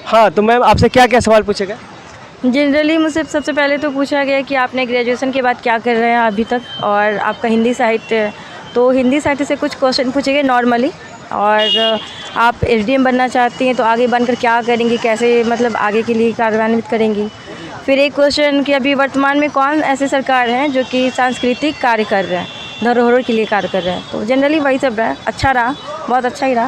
हाँ, तो मैम आपसे क्या क्या सवाल पूछे गए? जनरली मुझसे सबसे पहले तो पूछा गया कि आपने ग्रेजुएशन के बाद क्या कर रहे हैं अभी तक, और आपका हिंदी साहित्य, तो हिंदी साहित्य से कुछ क्वेश्चन पूछे गए नॉर्मली। और आप एसडीएम बनना चाहती हैं तो आगे बनकर क्या करेंगी, कैसे मतलब आगे के लिए कार्यान्वित करेंगी। फिर एक क्वेश्चन कि अभी वर्तमान में कौन ऐसे सरकार हैं जो कि सांस्कृतिक कार्य कर रहे हैं, धरोहरों के लिए कार्य कर रहे हैं। तो जनरली वही सब रहा, अच्छा रहा, बहुत अच्छा ही रहा।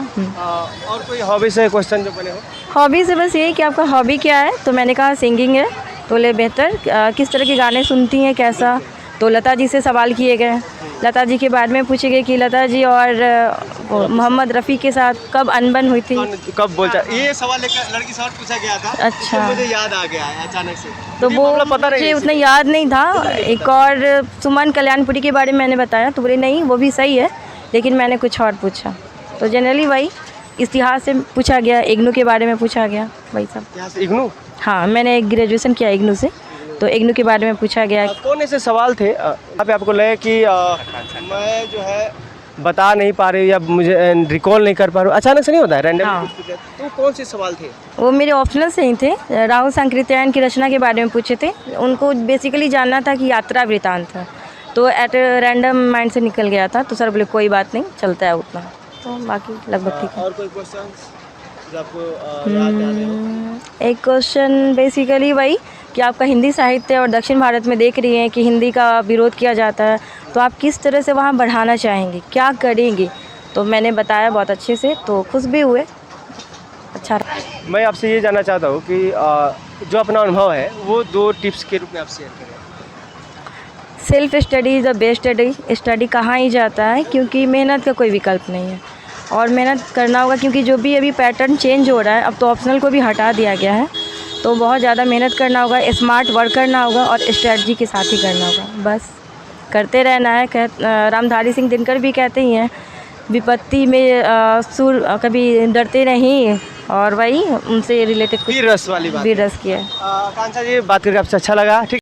और कोई हॉबी से क्वेश्चन जो बने हो? हॉबी से बस यही कि आपका हॉबी क्या है, तो मैंने कहा सिंगिंग है। तो बोले बेहतर, किस तरह के गाने सुनती हैं, कैसा। तो लता जी से सवाल किए गए, लता जी के बारे में पूछे गए कि लता जी और मोहम्मद रफ़ी के साथ कब अनबन हुई थी। कब बोलता ये सवाल एक लड़की सवाल पूछा गया था। अच्छा। तो मुझे याद आ गया है अचानक से। तो मुझे वो मामला पता मुझे नहीं उतना याद नहीं था। एक और सुमन कल्याणपुरी के बारे में मैंने बताया, तो बोले नहीं वो भी सही है, लेकिन मैंने कुछ और पूछा। तो जनरली वही इतिहास से पूछा गया, इग्नू के बारे में पूछा गया, वही सब। यहाँ से इग्नू? हाँ, मैंने ग्रेजुएशन किया इग्नू से, तो इग्नू के बारे में पूछा गया। कौन ऐसे सवाल थे यहाँ पे आपको लगे कि मैं जो है बता नहीं पा रही हूँ या मुझे रिकॉल नहीं कर पा रहा हूँ, अचानक से नहीं होता है रैंडम? हाँ। तो कौन से सवाल थे? वो मेरे ऑप्शनल से ही थे। राहुल सांकृत्यायन की रचना के बारे में पूछे थे, उनको बेसिकली जानना था कि यात्रा वृतांत है, तो एट रैंडम माइंड से निकल गया था। तो सर बोले कोई बात नहीं, चलता है उतना। तो बाकी लगभग ठीक है। और कोई क्वेश्चंस जो आपको याद आ रहे हो? एक क्वेश्चन बेसिकली वही कि आपका हिंदी साहित्य और दक्षिण भारत में देख रही हैं कि हिंदी का विरोध किया जाता है, तो आप किस तरह से वहाँ बढ़ाना चाहेंगे, क्या करेंगे। तो मैंने बताया बहुत अच्छे से, तो खुश भी हुए, अच्छा रहा। मैं आपसे ये जानना चाहता हूँ कि जो अपना अनुभव है वो 2 टिप्स के रूप में आप शेयर करें। Self study is the best study. Study कहाँ ही जाता है, क्योंकि मेहनत का कोई विकल्प नहीं है, और मेहनत करना होगा, क्योंकि जो भी अभी पैटर्न चेंज हो रहा है, अब तो ऑप्शनल को भी हटा दिया गया है, तो बहुत ज़्यादा मेहनत करना होगा, स्मार्ट वर्क करना होगा, और स्ट्रेटजी के साथ ही करना होगा। बस करते रहना है। रामधारी सिंह दिनकर भी कहते ही हैं, विपत्ति में सुर कभी डरते नहीं, और वही उनसे रिलेटेड कुछ वीर रस वाली बात। भी रस किया है। आकांक्षा जी, बात करके आपसे अच्छा लगा। ठीक।